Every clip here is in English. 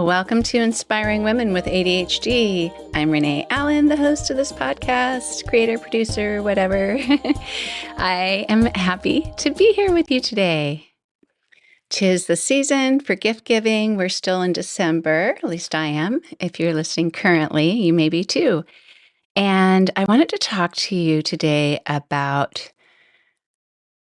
Welcome to Inspiring Women with ADHD. I'm Renee Allen, the host of this podcast, creator, producer, whatever. I am happy to be here with you today. 'Tis the season for gift giving. We're still in December, at least I am. If you're listening currently, you may be too. And I wanted to talk to you today about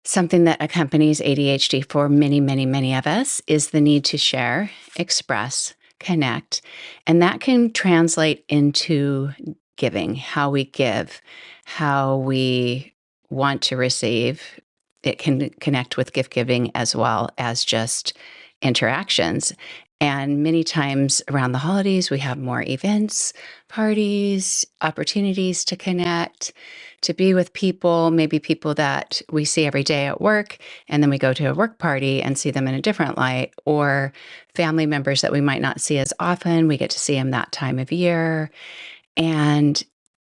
something that accompanies ADHD for many, many, many of us is the need to share, express, connect. And that can translate into giving, how we give, how we want to receive. It can connect with gift giving as well as just interactions. And many times around the holidays, we have more events, parties, opportunities to connect, to be with people, maybe people that we see every day at work, and then we go to a work party and see them in a different light, or family members that we might not see as often. We get to see them that time of year. And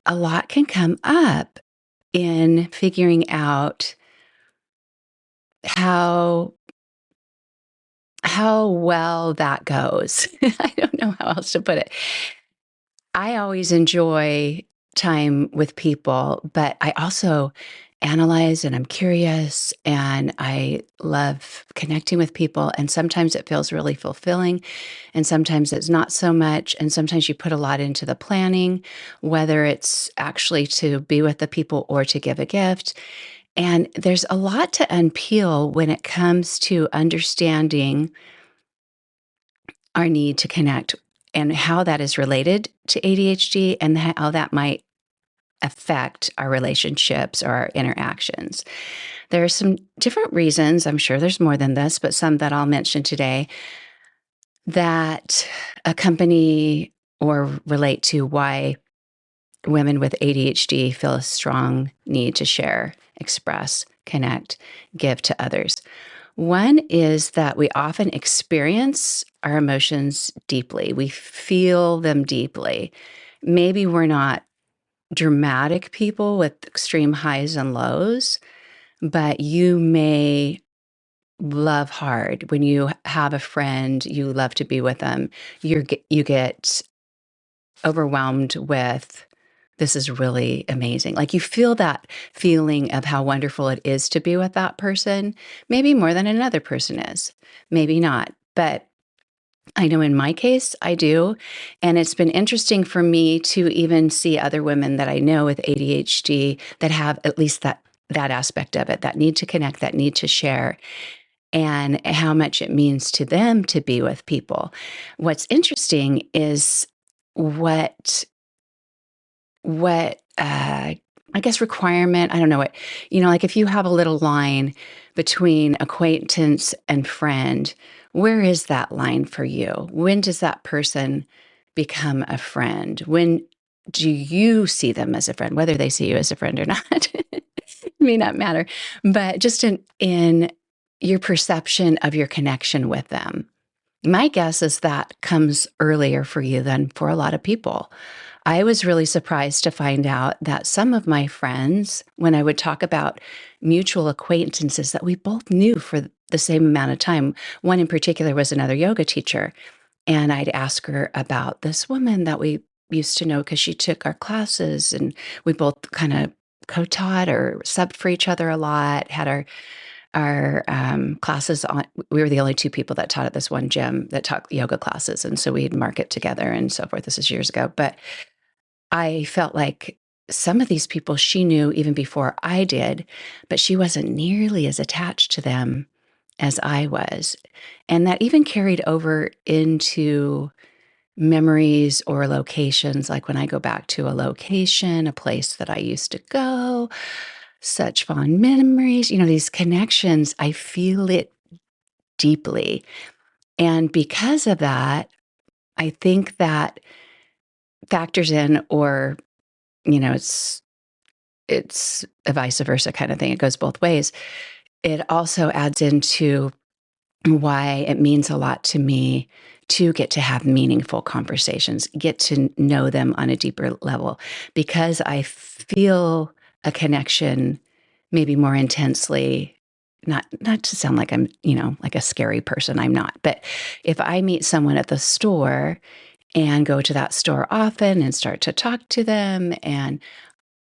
a lot can come up in figuring out how well that goes. I don't know how else to put it. I always enjoy time with people, but I also analyze and I'm curious and I love connecting with people. And sometimes it feels really fulfilling and sometimes it's not so much. And sometimes you put a lot into the planning, whether it's actually to be with the people or to give a gift. And there's a lot to unpeel when it comes to understanding our need to connect and how that is related to ADHD and how that might affect our relationships or our interactions. There are some different reasons, I'm sure there's more than this, but some that I'll mention today that accompany or relate to why women with ADHD feel a strong need to share, express, connect, give to others. One is that we often experience our emotions deeply. We feel them deeply. Maybe we're not dramatic people with extreme highs and lows, but you may love hard. When you have a friend, you love to be with them. You get overwhelmed with, this is really amazing. Like you feel that feeling of how wonderful it is to be with that person, maybe more than another person is, maybe not. But I know in my case, I do. And it's been interesting for me to even see other women that I know with ADHD that have at least that aspect of it, that need to connect, that need to share, and how much it means to them to be with people. What's interesting is what I guess requirement, I don't know what, like if you have a little line between acquaintance and friend, where is that line for you? When does that person become a friend? When do you see them as a friend, whether they see you as a friend or not? It may not matter, but just in your perception of your connection with them. My guess is that comes earlier for you than for a lot of people. I was really surprised to find out that some of my friends, when I would talk about mutual acquaintances that we both knew for the same amount of time, one in particular was another yoga teacher, and I'd ask her about this woman that we used to know because she took our classes and we both kind of co-taught or subbed for each other a lot, had our classes on. We were the only two people that taught at this one gym that taught yoga classes. And so we'd mark it together and so forth. This is years ago. But I felt like some of these people she knew even before I did, but she wasn't nearly as attached to them as I was. And that even carried over into memories or locations. Like when I go back to a location, a place that I used to go, such fond memories, these connections, I feel it deeply. And because of that, I think that factors in, or, it's a vice versa kind of thing. It goes both ways. It also adds into why it means a lot to me to get to have meaningful conversations, get to know them on a deeper level, because I feel a connection maybe more intensely not to sound like I'm, like a scary person, I'm not. But if I meet someone at the store and go to that store often and start to talk to them, and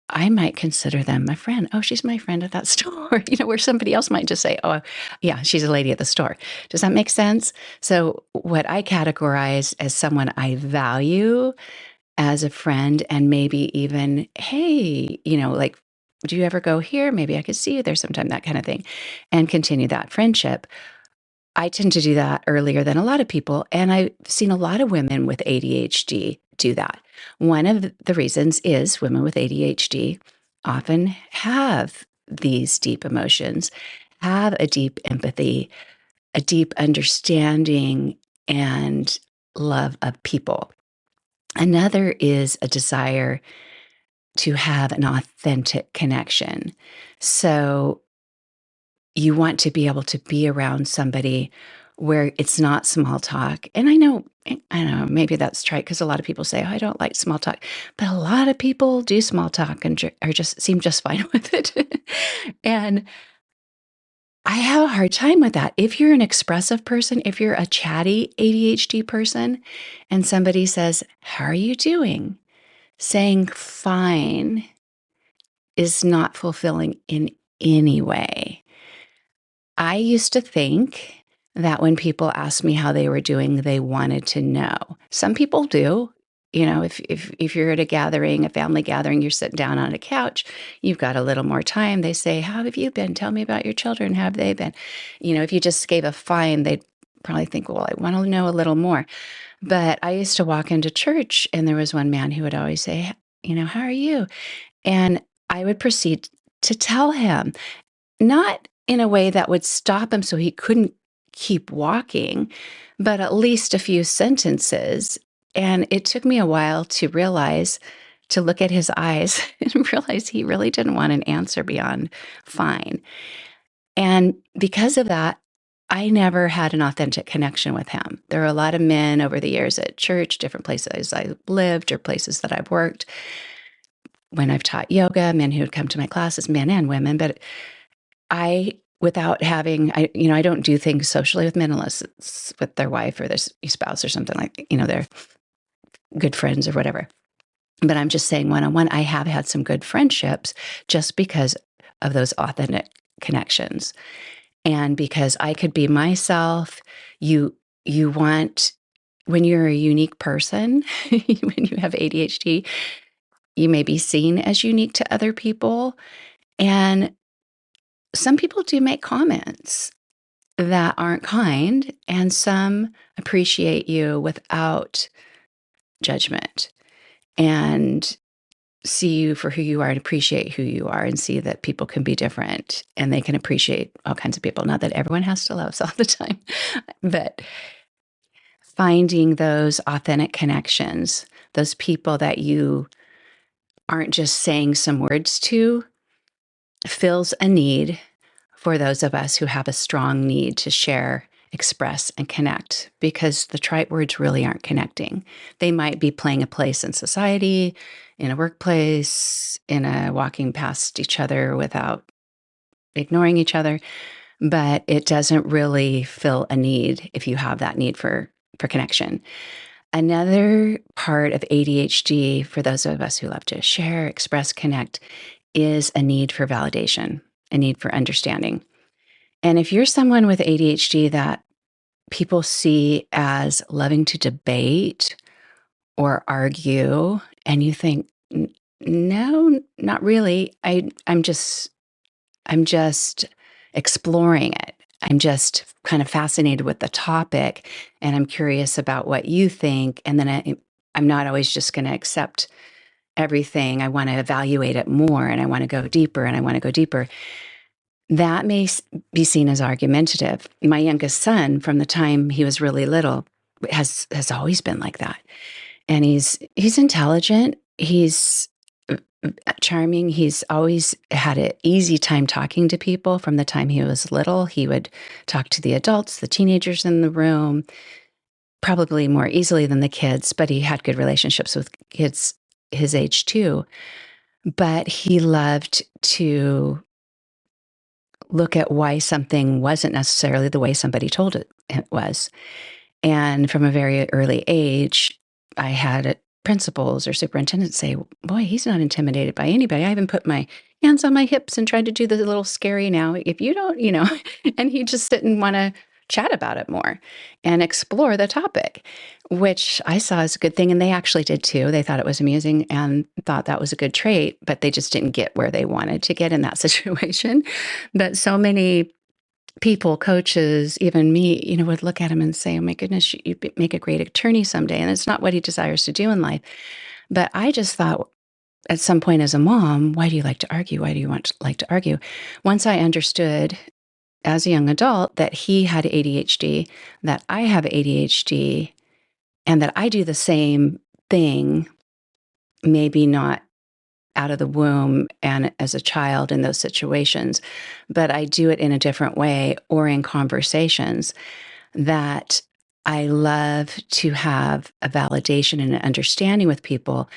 I might consider them my friend. Oh, she's my friend at that store, where somebody else might just say, oh, yeah, she's a lady at the store. Does that make sense? So, what I categorize as someone I value as a friend, and maybe even, hey, like, do you ever go here? Maybe I could see you there sometime, that kind of thing, and continue that friendship. I tend to do that earlier than a lot of people. And I've seen a lot of women with ADHD do that. One of the reasons is women with ADHD often have these deep emotions, have a deep empathy, a deep understanding and love of people. Another is a desire to have an authentic connection. So you want to be able to be around somebody where it's not small talk. And I know, maybe that's trite because a lot of people say, oh, I don't like small talk. But a lot of people do small talk and are just seem just fine with it. And I have a hard time with that. If you're an expressive person, if you're a chatty ADHD person, and somebody says, how are you doing? Saying fine is not fulfilling in any way. I used to think that when people asked me how they were doing, they wanted to know. Some people do. If you're at a gathering, a family gathering, you're sitting down on a couch, you've got a little more time. They say, how have you been? Tell me about your children. How have they been? If you just gave a fine, they'd probably think, well, I want to know a little more. But I used to walk into church and there was one man who would always say, how are you? And I would proceed to tell him, not in a way that would stop him so he couldn't keep walking, but at least a few sentences. And it took me a while to look at his eyes and realize he really didn't want an answer beyond fine. And because of that, I never had an authentic connection with him. There are a lot of men over the years at church, different places I lived or places that I've worked. When I've taught yoga, men who would come to my classes, men and women, but without having, I don't do things socially with men unless it's with their wife or their spouse or something like, they're good friends or whatever. But I'm just saying one-on-one, I have had some good friendships just because of those authentic connections. And because I could be myself, you want, when you're a unique person, when you have ADHD, you may be seen as unique to other people. And some people do make comments that aren't kind, and some appreciate you without judgment and see you for who you are and appreciate who you are and see that people can be different and they can appreciate all kinds of people. Not that everyone has to love us all the time, but finding those authentic connections, those people that you aren't just saying some words to, fills a need for those of us who have a strong need to share, express, and connect, because the trite words really aren't connecting. They might be playing a place in society, in a workplace, in a walking past each other without ignoring each other, but it doesn't really fill a need if you have that need for connection. Another part of ADHD, for those of us who love to share, express, connect, is a need for validation, a need for understanding. And if you're someone with ADHD that people see as loving to debate or argue, and you think, no, not really. I'm just exploring it. I'm just kind of fascinated with the topic, and I'm curious about what you think. And then I'm not always just going to accept everything. I want to evaluate it more, and I want to go deeper, and I want to go deeper. That may be seen as argumentative. My youngest son, from the time he was really little, has always been like that. And he's intelligent. He's charming. He's always had an easy time talking to people from the time he was little. He would talk to the adults, the teenagers in the room, probably more easily than the kids, but he had good relationships with kids his age too. But he loved to look at why something wasn't necessarily the way somebody told it was. And from a very early age, I had principals or superintendents say, boy, he's not intimidated by anybody. I even put my hands on my hips and tried to do the little scary now. If you don't, and he just sit and want to chat about it more and explore the topic, which I saw as a good thing. And they actually did too. They thought it was amusing and thought that was a good trait, but they just didn't get where they wanted to get in that situation. But so many people, coaches, even me, would look at him and say, oh my goodness, you'd make a great attorney someday. And it's not what he desires to do in life. But I just thought at some point as a mom, why do you like to argue? Why do you like to argue? Once I understood as a young adult that he had ADHD, that I have ADHD, and that I do the same thing, maybe not out of the womb and as a child in those situations, but I do it in a different way or in conversations, that I love to have a validation and an understanding with people.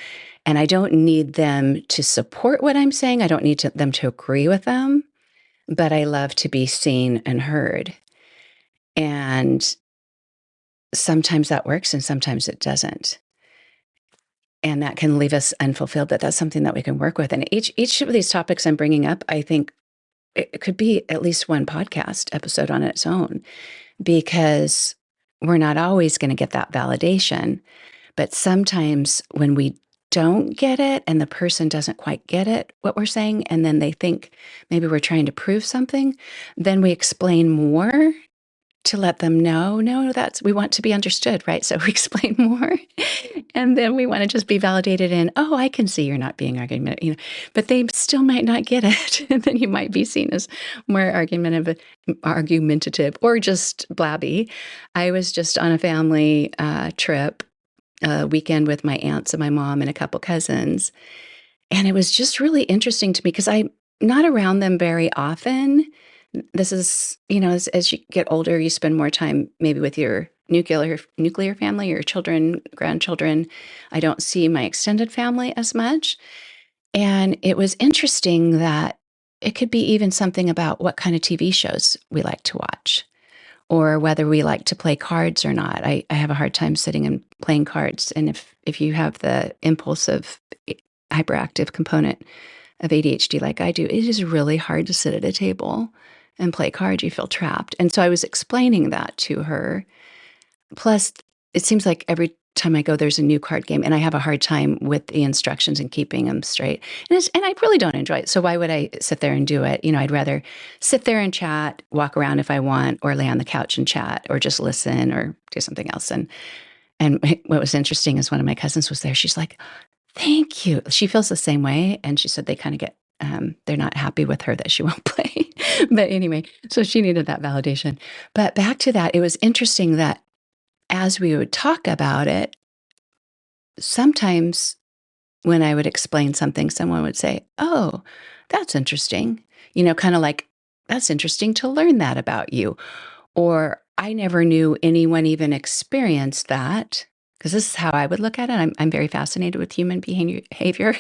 And I don't need them to support what I'm saying. I don't need them to agree with them, but I love to be seen and heard. And sometimes that works and sometimes it doesn't. And that can leave us unfulfilled, but that's something that we can work with. And each of these topics I'm bringing up, I think it could be at least one podcast episode on its own, because we're not always going to get that validation. But sometimes when we don't get it and the person doesn't quite get it, what we're saying, and then they think maybe we're trying to prove something, then we explain more to let them know, no, we want to be understood, right? So we explain more. And then we want to just be validated in, oh, I can see you're not being argumentative, but they still might not get it. And then you might be seen as more argumentative or just blabby. I was just on a family trip, a weekend with my aunts and my mom and a couple cousins. And it was just really interesting to me because I'm not around them very often. This is, as you get older, you spend more time maybe with your nuclear family, your children, grandchildren. I don't see my extended family as much. And it was interesting that it could be even something about what kind of TV shows we like to watch or whether we like to play cards or not. I have a hard time sitting and playing cards. And if you have the impulsive hyperactive component of ADHD like I do, it is really hard to sit at a table and play cards. You feel trapped. And so I was explaining that to her. Plus, it seems like every time I go, there's a new card game, and I have a hard time with the instructions and keeping them straight. And I really don't enjoy it. So why would I sit there and do it? I'd rather sit there and chat, walk around if I want, or lay on the couch and chat, or just listen or do something else. And what was interesting is one of my cousins was there. She's like, thank you. She feels the same way. And she said they kind of get, they're not happy with her that she won't play. But anyway, so she needed that validation. But back to that, it was interesting that as we would talk about it, sometimes when I would explain something, someone would say, oh, that's interesting. Kind of like, that's interesting to learn that about you. Or I never knew anyone even experienced that. Because this is how I would look at it. I'm very fascinated with human behavior.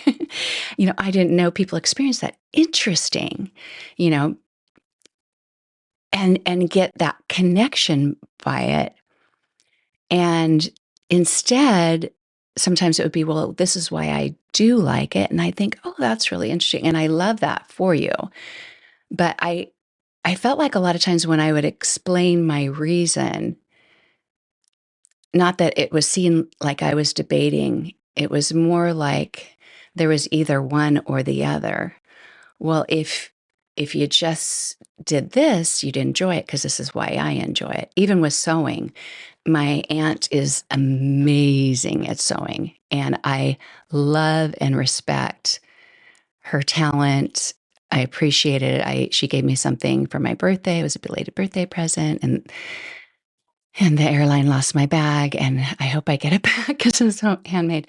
I didn't know people experience that. Interesting, and get that connection by it. And instead, sometimes it would be, well, this is why I do like it. And I think, oh, that's really interesting. And I love that for you. But I felt like a lot of times when I would explain my reason, not that it was seen like I was debating, it was more like there was either one or the other. Well, if you just did this, you'd enjoy it because this is why I enjoy it. Even with sewing, my aunt is amazing at sewing, and I love and respect her talent. I appreciate it. She gave me something for my birthday. It was a belated birthday present, and the airline lost my bag, and I hope I get it back because it's handmade.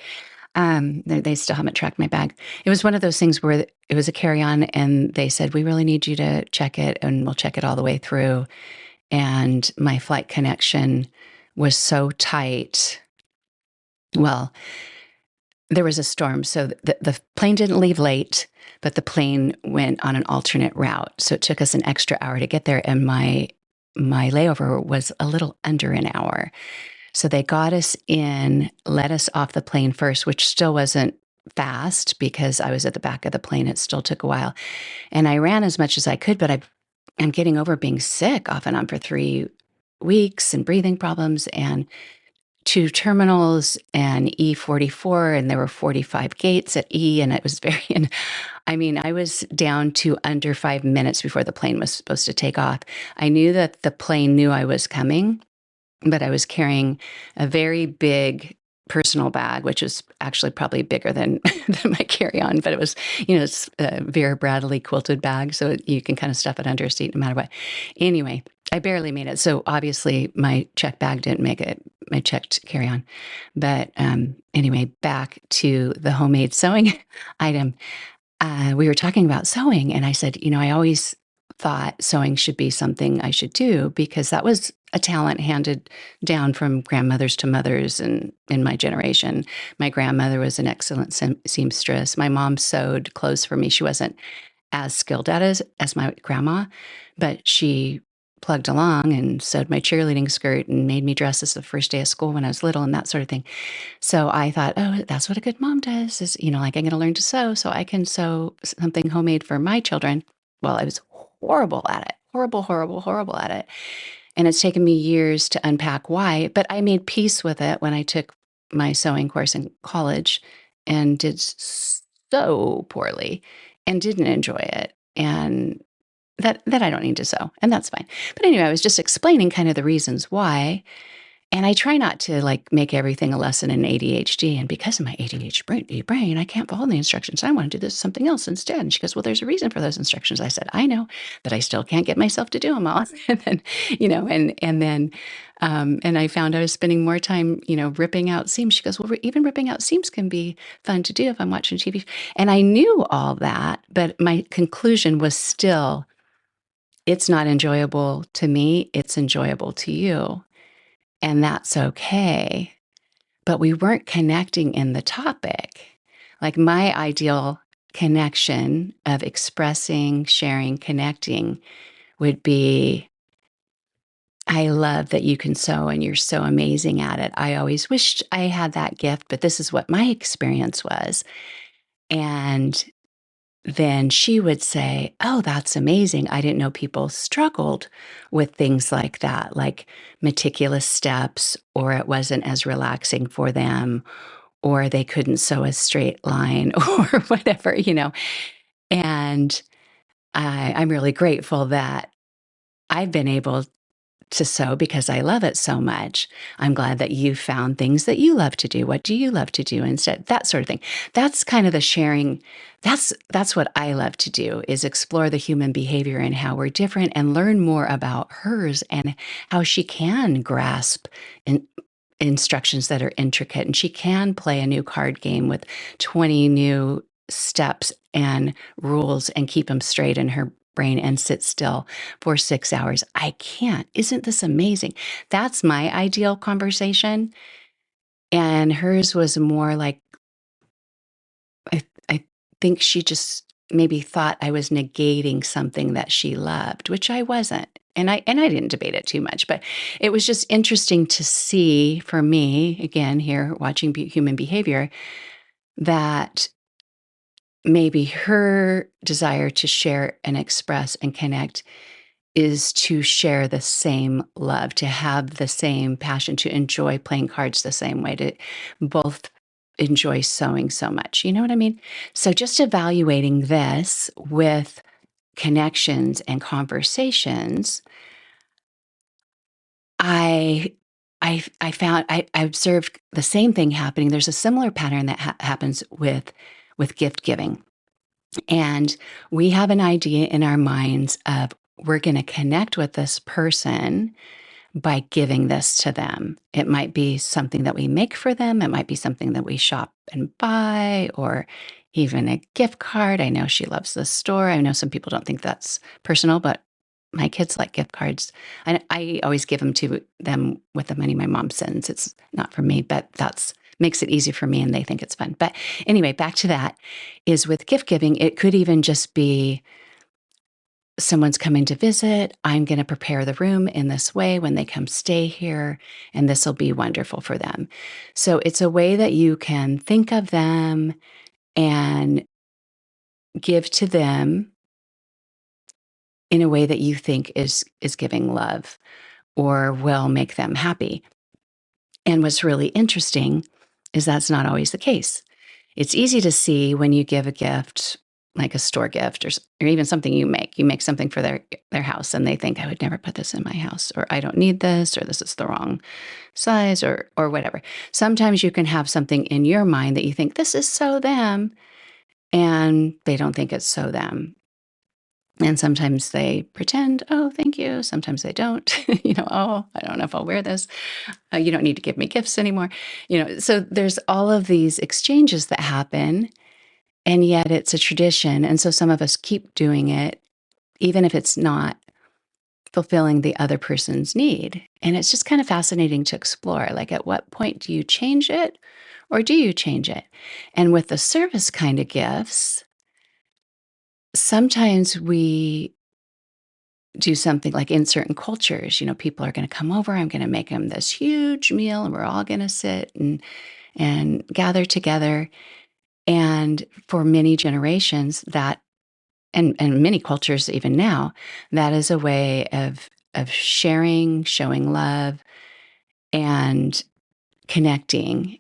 They still haven't tracked my bag. It was one of those things where it was a carry-on, and they said, we really need you to check it, and we'll check it all the way through. And my flight connection was so tight. Well, there was a storm. So the plane didn't leave late, but the plane went on an alternate route. So it took us an extra hour to get there. And my layover was a little under an hour. So they got us in, let us off the plane first, which still wasn't fast because I was at the back of the plane. It still took a while. And I ran as much as I could, but I'm getting over being sick off and on for 3 weeks and breathing problems and two terminals and E44, and there were 45 gates at E, and it was very, and I mean, I was down to under 5 minutes before the plane was supposed to take off. I knew that the plane knew I was coming, but I was carrying a very big personal bag, which is actually probably bigger than, than my carry-on, but it was, it's a Vera Bradley quilted bag, so you can kind of stuff it under a seat no matter what. Anyway, I barely made it. So obviously my checked bag didn't make it, my checked carry-on. But anyway, back to the homemade sewing item. We were talking about sewing, and I said, I always thought sewing should be something I should do because that was a talent handed down from grandmothers to mothers and in my generation. My grandmother was an excellent seamstress. My mom sewed clothes for me. She wasn't as skilled at it as my grandma, but she plugged along and sewed my cheerleading skirt and made me dresses the first day of school when I was little and that sort of thing. So I thought, oh, that's what a good mom does is, like I'm going to learn to sew so I can sew something homemade for my children. Well, I was horrible at it, horrible at it. And it's taken me years to unpack why, but I made peace with it when I took my sewing course in college and did so poorly and didn't enjoy it. And that I don't need to sew, and that's fine. But anyway, I was just explaining kind of the reasons why. And I try not to make everything a lesson in ADHD. And because of my ADHD brain, I can't follow the instructions. I want to do this something else instead. And she goes, well, there's a reason for those instructions. I said, I know, but I still can't get myself to do them all. And then, and I found I was spending more time, ripping out seams. She goes, well, even ripping out seams can be fun to do if I'm watching TV. And I knew all that, but my conclusion was still, it's not enjoyable to me. It's enjoyable to you. And that's okay. But we weren't connecting in the topic. Like my ideal connection of expressing, sharing, connecting would be, I love that you can sew and you're so amazing at it. I always wished I had that gift, but this is what my experience was. And then she would say, oh, that's amazing. I didn't know people struggled with things like that, like meticulous steps, or it wasn't as relaxing for them, or they couldn't sew a straight line or whatever, And I'm really grateful that I've been able to sew because I love it so much. I'm glad that you found things that you love to do. What do you love to do instead? That sort of thing. That's kind of the sharing. That's what I love to do, is explore the human behavior and how we're different and learn more about hers and how she can grasp instructions that are intricate, and she can play a new card game with 20 new steps and rules and keep them straight in her brain and sit still for 6 hours. I can't. Isn't this amazing? That's my ideal conversation. And hers was more like, I think she just maybe thought I was negating something that she loved, which I wasn't. And I didn't debate it too much, but it was just interesting to see for me, again, here watching human behavior, that maybe her desire to share and express and connect is to share the same love, to have the same passion, to enjoy playing cards the same way, to both enjoy sewing so much. You know what I mean? So just evaluating this with connections and conversations, I found I observed the same thing happening. There's a similar pattern that happens with gift giving. And we have an idea in our minds of, we're going to connect with this person by giving this to them. It might be something that we make for them. It might be something that we shop and buy, or even a gift card. I know she loves the store. I know some people don't think that's personal, but my kids like gift cards. I always give them to them with the money my mom sends. It's not for me, but that's makes it easy for me and they think it's fun. But anyway, back to that is with gift giving, it could even just be someone's coming to visit. I'm going to prepare the room in this way when they come stay here, and this will be wonderful for them. So it's a way that you can think of them and give to them in a way that you think is giving love or will make them happy. And what's really interesting is that's not always the case. It's easy to see when you give a gift, like a store gift or even something you make. You make something for their house and they think, I would never put this in my house, or I don't need this, or this is the wrong size, or whatever. Sometimes you can have something in your mind that you think, this is so them, and they don't think it's so them. And sometimes they pretend, oh, thank you. Sometimes they don't. Oh, I don't know if I'll wear this. You don't need to give me gifts anymore. So there's all of these exchanges that happen, and yet it's a tradition. And so some of us keep doing it, even if it's not fulfilling the other person's need. And it's just kind of fascinating to explore. Like, at what point do you change it, or do you change it? And with the service kind of gifts, sometimes we do something like in certain cultures, people are going to come over. I'm going to make them this huge meal and we're all going to sit and gather together. And for many generations that, and many cultures even now, that is a way of sharing, showing love, and connecting,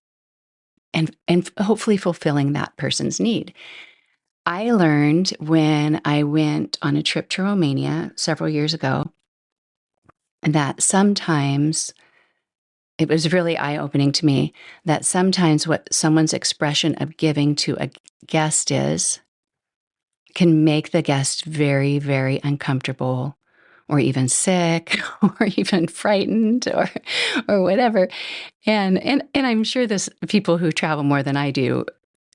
and hopefully fulfilling that person's need. I learned when I went on a trip to Romania several years ago that sometimes it was really eye-opening to me that sometimes what someone's expression of giving to a guest can make the guest very, very uncomfortable, or even sick, or even frightened, or whatever. And I'm sure this people who travel more than I do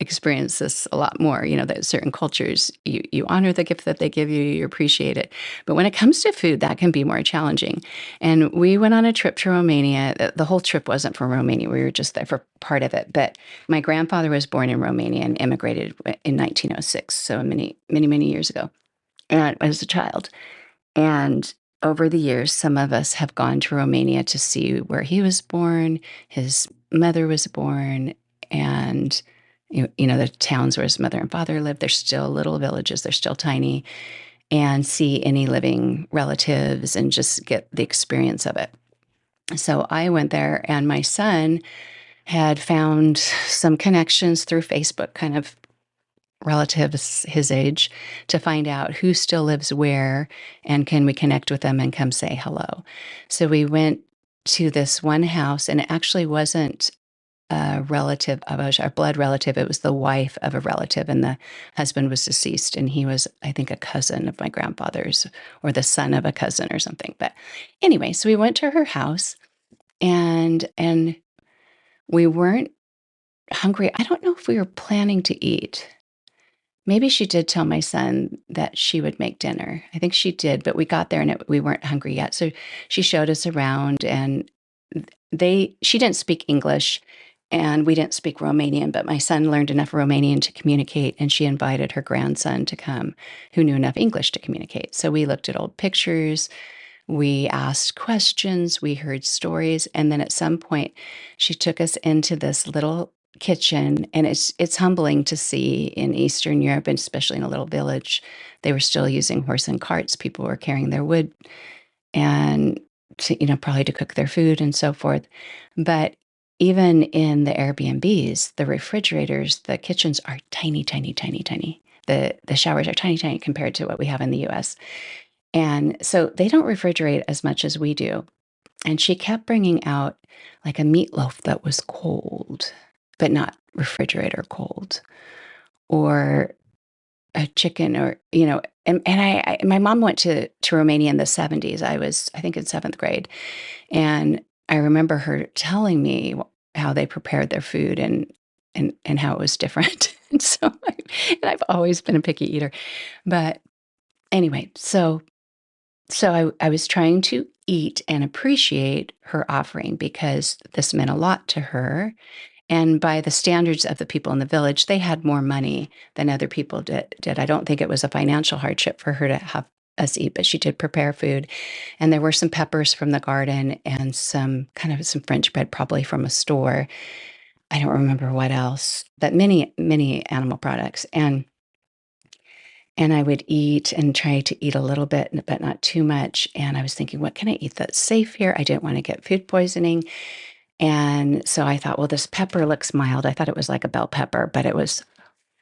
experience this a lot more. That certain cultures, you honor the gift that they give you, you appreciate it. But when it comes to food, that can be more challenging. And we went on a trip to Romania. The whole trip wasn't for Romania. We were just there for part of it. But my grandfather was born in Romania and immigrated in 1906, so many, many, many years ago. And I was a child. And over the years, some of us have gone to Romania to see where he was born, his mother was born, and the towns where his mother and father lived. They're still little villages, they're still tiny, and see any living relatives and just get the experience of it. So I went there, and my son had found some connections through Facebook, kind of relatives his age, to find out who still lives where and can we connect with them and come say hello. So we went to this one house, and it actually wasn't a relative of our blood relative. It was the wife of a relative, and the husband was deceased, and he was, I think, a cousin of my grandfather's, or the son of a cousin or something. But anyway, so we went to her house, and we weren't hungry. I don't know if we were planning to eat. Maybe she did tell my son that she would make dinner. I think she did, but we got there and we weren't hungry yet. So she showed us around, and she didn't speak English and we didn't speak Romanian, but my son learned enough Romanian to communicate, and she invited her grandson to come who knew enough English to communicate. So we looked at old pictures, we asked questions, we heard stories, and then at some point she took us into this little kitchen, and it's humbling to see in Eastern Europe, and especially in a little village. They were still using horse and carts. People were carrying their wood and probably to cook their food and so forth. But even in the Airbnbs, the refrigerators, the kitchens are tiny, tiny, tiny, tiny. The showers are tiny, tiny compared to what we have in the US. And so they don't refrigerate as much as we do. And she kept bringing out like a meatloaf that was cold, but not refrigerator cold, or a chicken, or and my mom went to Romania in the 70s. I was, I think, in 7th grade, and I remember her telling me how they prepared their food, and how it was different. And so and I've always been a picky eater, but anyway, so I was trying to eat and appreciate her offering because this meant a lot to her. And by the standards of the people in the village, they had more money than other people did. I don't think it was a financial hardship for her to have us eat, but she did prepare food. And there were some peppers from the garden and some French bread, probably from a store. I don't remember what else, but many animal products. And I would eat and try to eat a little bit, but not too much. And I was thinking, what can I eat that's safe here? I didn't want to get food poisoning. And so I thought, well, this pepper looks mild. I thought it was like a bell pepper, but it was,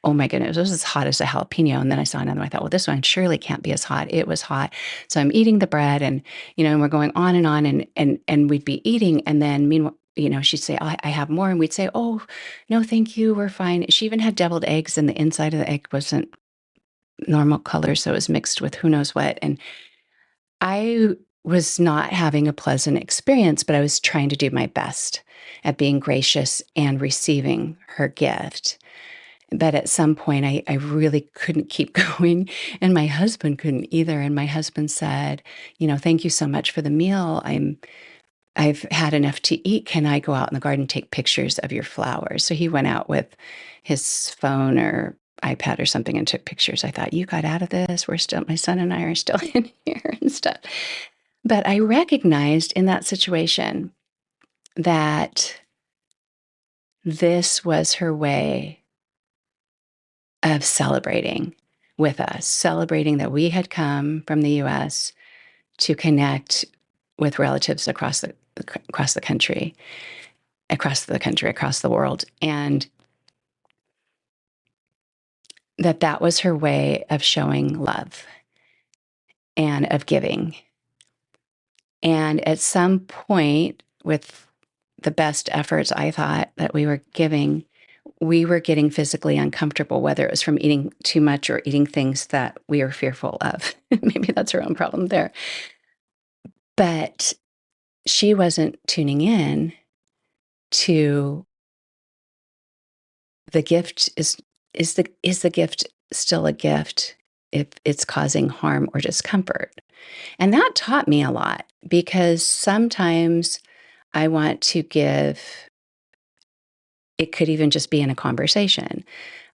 oh my goodness, it was as hot as a jalapeno. And then I saw another one. I thought, well, this one surely can't be as hot. It was hot. So I'm eating the bread and, and we're going on and we'd be eating. And then meanwhile, she'd say, I have more. And we'd say, oh, no, thank you. We're fine. She even had deviled eggs and the inside of the egg wasn't normal color. So it was mixed with who knows what. And I was not having a pleasant experience, but I was trying to do my best at being gracious and receiving her gift. But at some point, I really couldn't keep going, and my husband couldn't either. And my husband said, thank you so much for the meal. I've had enough to eat. Can I go out in the garden and take pictures of your flowers? So he went out with his phone or iPad or something and took pictures. I thought, you got out of this. My son and I are still in here and stuff. But I recognized in that situation that this was her way of celebrating with us, celebrating that we had come from the US to connect with relatives across the country, across the world. And that was her way of showing love and of giving. And at some point, with the best efforts, I thought that we were giving, we were getting physically uncomfortable, whether it was from eating too much or eating things that we were fearful of. Maybe that's her own problem there. But she wasn't tuning in to the gift. Is the gift still a gift if it's causing harm or discomfort? And that taught me a lot, because sometimes I want to give, it could even just be in a conversation.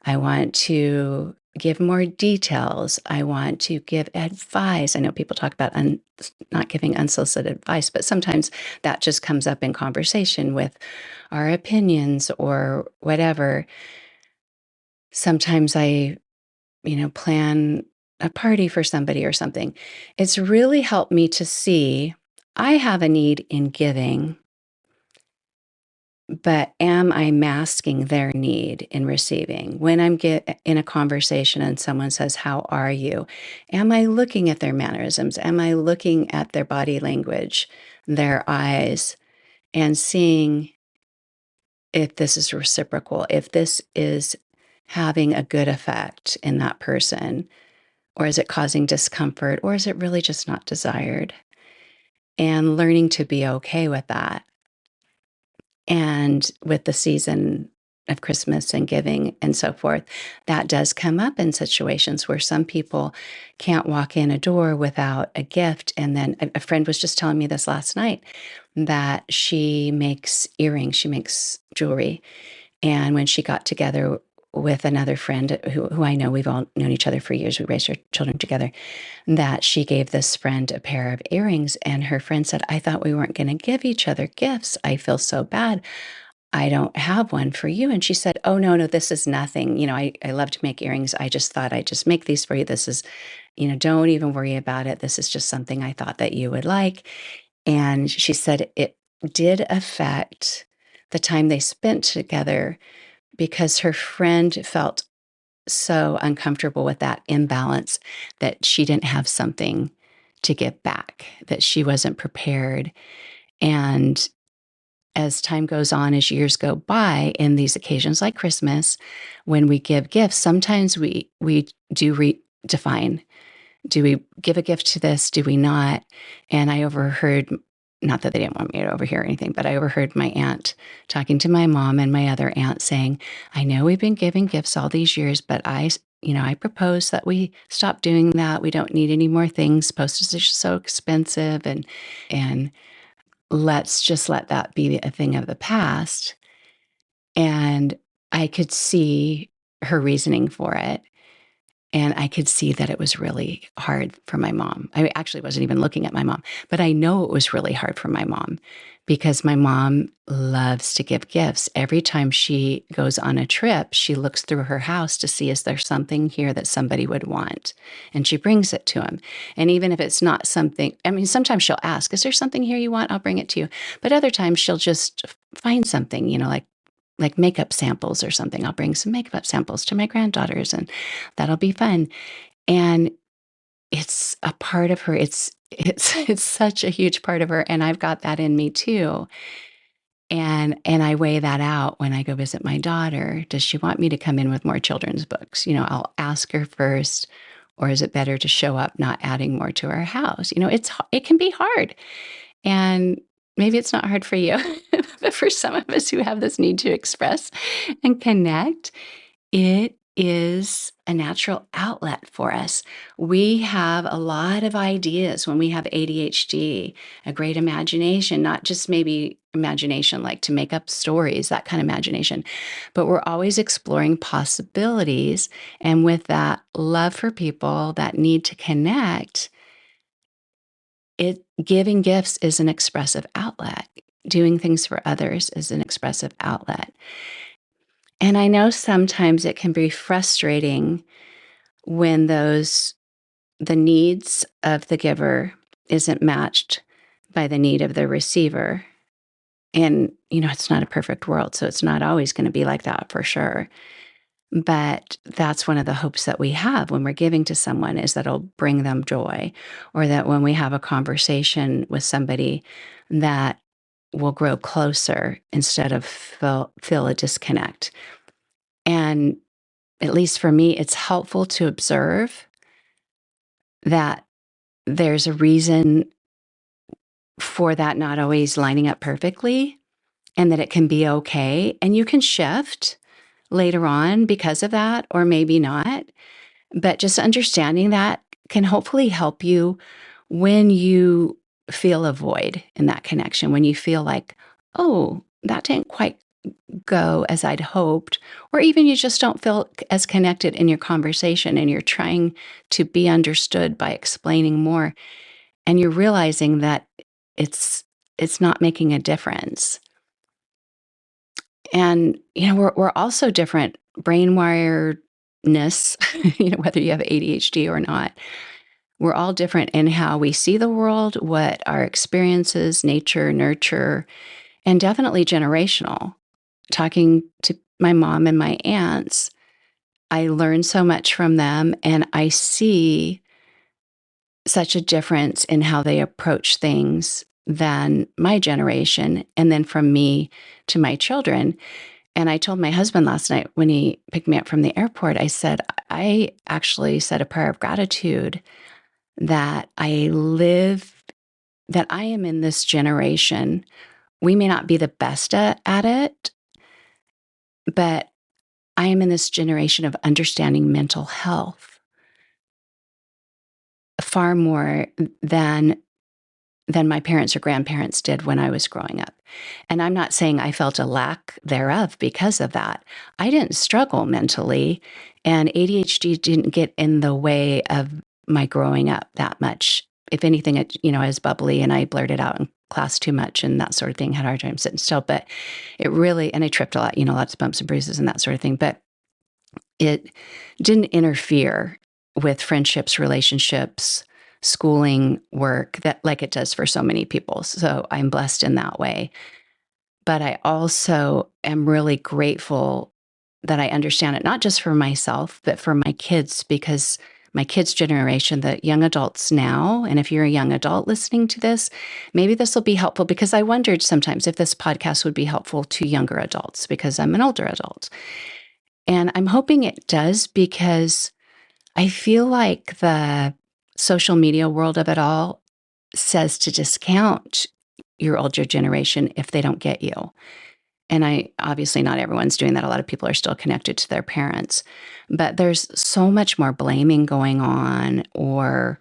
I want to give more details. I want to give advice. I know people talk about not giving unsolicited advice, but sometimes that just comes up in conversation with our opinions or whatever. Sometimes I, plan a party for somebody or something. It's really helped me to see I have a need in giving, but am I masking their need in receiving? When I'm in a conversation and someone says, how are you? Am I looking at their mannerisms? Am I looking at their body language, their eyes, and seeing if this is reciprocal, if this is having a good effect in that person, or is it causing discomfort, or is it really just not desired? And learning to be okay with that. And with the season of Christmas and giving and so forth, that does come up in situations where some people can't walk in a door without a gift. And then a friend was just telling me this last night, that she makes earrings, she makes jewelry. And when she got together with another friend who I know, we've all known each other for years, we raised our children together, that she gave this friend a pair of earrings. And her friend said, I thought we weren't going to give each other gifts. I feel so bad. I don't have one for you. And she said, oh, no, this is nothing. I love to make earrings. I just thought I'd just make these for you. This is, don't even worry about it. This is just something I thought that you would like. And she said it did affect the time they spent together, because her friend felt so uncomfortable with that imbalance, that she didn't have something to give back, that she wasn't prepared. And as time goes on, as years go by, in these occasions like Christmas, when we give gifts, sometimes we do redefine. Do we give a gift to this? Do we not? And I overheard, not that they didn't want me to overhear anything, but I overheard my aunt talking to my mom and my other aunt saying, I know we've been giving gifts all these years, but I propose that we stop doing that. We don't need any more things. Postage is so expensive, and let's just let that be a thing of the past. I could see her reasoning for it. And I could see that it was really hard for my mom. I actually wasn't even looking at my mom, but I know it was really hard for my mom because my mom loves to give gifts. Every time she goes on a trip, she looks through her house to see, is there something here that somebody would want? And she brings it to them. And even if it's not something, I mean, sometimes she'll ask, is there something here you want? I'll bring it to you. But other times she'll just find something, like makeup samples or something. I'll bring some makeup samples to my granddaughters and that'll be fun. And it's a part of her. It's such a huge part of her. And I've got that in me too. And I weigh that out when I go visit my daughter. Does she want me to come in with more children's books? I'll ask her first, or is it better to show up not adding more to our house? It can be hard. And maybe it's not hard for you, but for some of us who have this need to express and connect, it is a natural outlet for us. We have a lot of ideas when we have ADHD, a great imagination, not just maybe imagination like to make up stories, that kind of imagination, but we're always exploring possibilities. And with that love for people, that need to connect, giving gifts is an expressive outlet. Doing things for others is an expressive outlet. And I know sometimes it can be frustrating when the needs of the giver isn't matched by the need of the receiver. And, it's not a perfect world, so it's not always going to be like that for sure. But that's one of the hopes that we have when we're giving to someone, is that it'll bring them joy, or that when we have a conversation with somebody, that will grow closer instead of feel a disconnect. And at least for me, it's helpful to observe that there's a reason for that not always lining up perfectly, and that it can be okay. And you can shift later on because of that, or maybe not. But just understanding that can hopefully help you when you feel a void in that connection, when you feel like, oh, that didn't quite go as I'd hoped, or even you just don't feel as connected in your conversation and you're trying to be understood by explaining more, and you're realizing that it's not making a difference. And we're also different brain wiredness, whether you have ADHD or not. We're all different in how we see the world, what our experiences, nature, nurture, and definitely generational. Talking to my mom and my aunts, I learn so much from them, and I see such a difference in how they approach things than my generation, and then from me to my children. And I told my husband last night when he picked me up from the airport, I said, I actually said a prayer of gratitude that that I am in this generation. We may not be the best at it, but I am in this generation of understanding mental health far more than my parents or grandparents did when I was growing up. And I'm not saying I felt a lack thereof because of that. I didn't struggle mentally, and ADHD didn't get in the way of my growing up that much. If anything, I was bubbly and I blurted out in class too much and that sort of thing, had a hard time sitting still. But it really, and I tripped a lot, lots of bumps and bruises and that sort of thing. But it didn't interfere with friendships, relationships, schooling, work, that like it does for so many people. So I'm blessed in that way. But I also am really grateful that I understand it, not just for myself, but for my kids, because my kids' generation, the young adults now, and if you're a young adult listening to this, maybe this will be helpful, because I wondered sometimes if this podcast would be helpful to younger adults, because I'm an older adult. And I'm hoping it does, because I feel like the social media world of it all says to discount your older generation if they don't get you. And obviously not everyone's doing that. A lot of people are still connected to their parents, but there's so much more blaming going on, or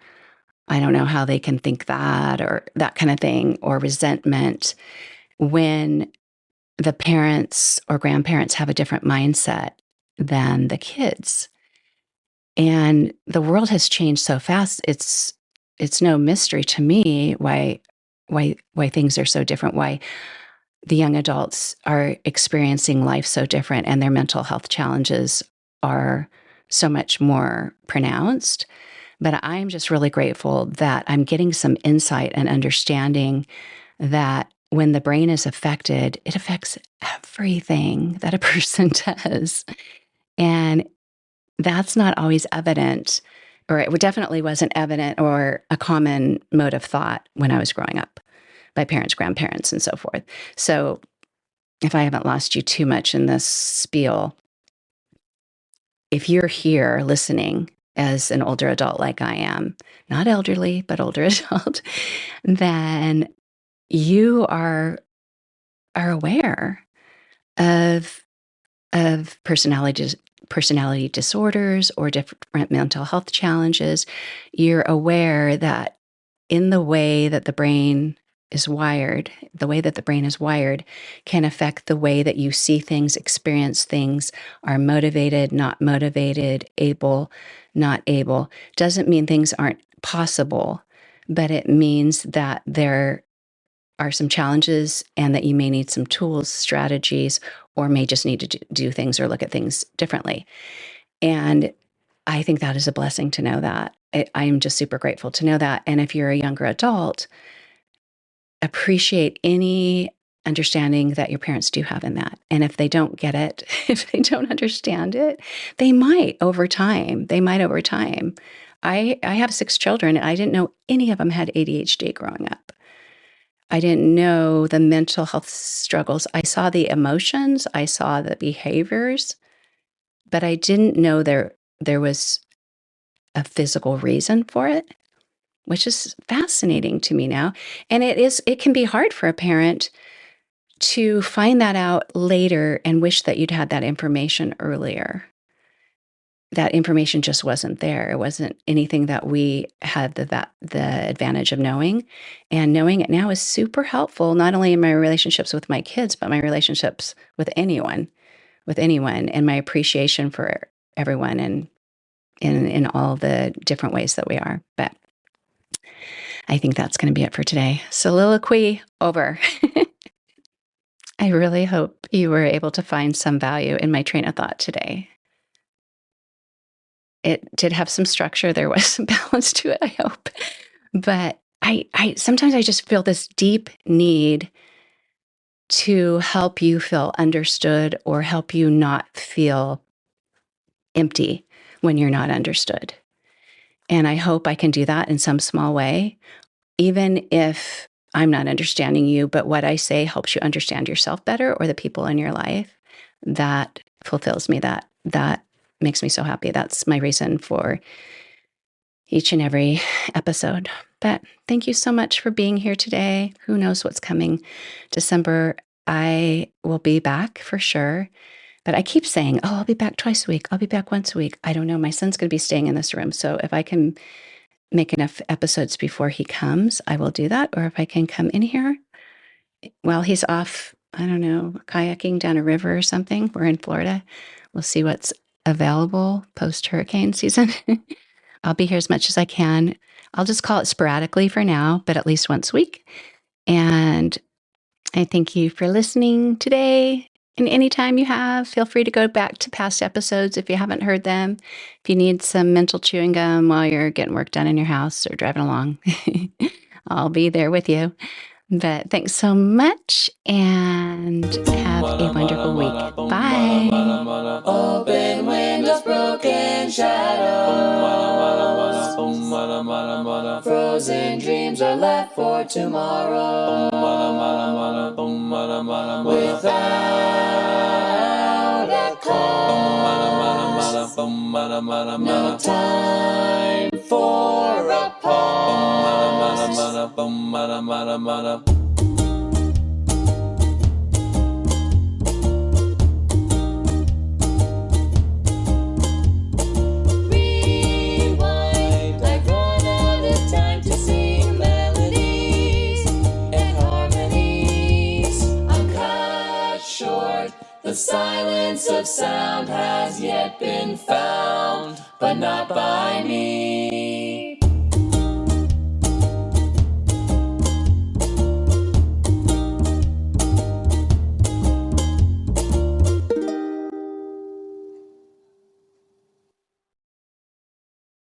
I don't know how they can think that, or that kind of thing, or resentment, when the parents or grandparents have a different mindset than the kids. And the world has changed so fast. It's no mystery to me why things are so different, why the young adults are experiencing life so different and their mental health challenges are so much more pronounced. But I'm just really grateful that I'm getting some insight and understanding that when the brain is affected, it affects everything that a person does. And that's not always evident, or it definitely wasn't evident or a common mode of thought when I was growing up by parents, grandparents, and so forth. So if I haven't lost you too much in this spiel, if you're here listening as an older adult like I am, not elderly, but older adult, then you are aware of personality disorders or different mental health challenges. You're aware that in the way that the brain is wired, can affect the way that you see things, experience things, are motivated, not motivated, able, not able. Doesn't mean things aren't possible, but it means that there are some challenges and that you may need some tools, strategies, or may just need to do things or look at things differently. And I think that is a blessing to know that. I am just super grateful to know that. And if you're a younger adult, appreciate any understanding that your parents do have in that. And if they don't get it, if they don't understand it, they might over time. I have 6 children, and I didn't know any of them had ADHD growing up. I didn't know the mental health struggles. I saw the emotions, I saw the behaviors, but I didn't know there was a physical reason for it, which is fascinating to me now. And it can be hard for a parent to find that out later and wish that you'd had that information earlier. That information just wasn't there. It wasn't anything that we had the advantage of knowing. And knowing it now is super helpful, not only in my relationships with my kids, but my relationships with anyone, and my appreciation for everyone and in all the different ways that we are. But I think that's going to be it for today. Soliloquy over. I really hope you were able to find some value in my train of thought today. It did have some structure. There was some balance to it, I hope. But I sometimes I just feel this deep need to help you feel understood or help you not feel empty when you're not understood. And I hope I can do that in some small way, even if I'm not understanding you, but what I say helps you understand yourself better or the people in your life. That fulfills me. That makes me so happy. That's my reason for each and every episode. But thank you so much for being here today. Who knows what's coming December? I will be back for sure. But I keep saying, oh, I'll be back twice a week. I'll be back once a week. I don't know. My son's going to be staying in this room. So if I can make enough episodes before he comes, I will do that. Or if I can come in here while he's off, I don't know, kayaking down a river or something. We're in Florida. We'll see what's available post-hurricane season. I'll be here as much as I can. I'll just call it sporadically for now, but at least once a week. And I thank you for listening today. And anytime you have, feel free to go back to past episodes if you haven't heard them. If you need some mental chewing gum while you're getting work done in your house or driving along, I'll be there with you. But thanks so much and have a wonderful week. Bye. Open windows, broken shadows. Frozen dreams are left for tomorrow. Without a cause, no time for a pause. silence of sound has yet been found, but not by me.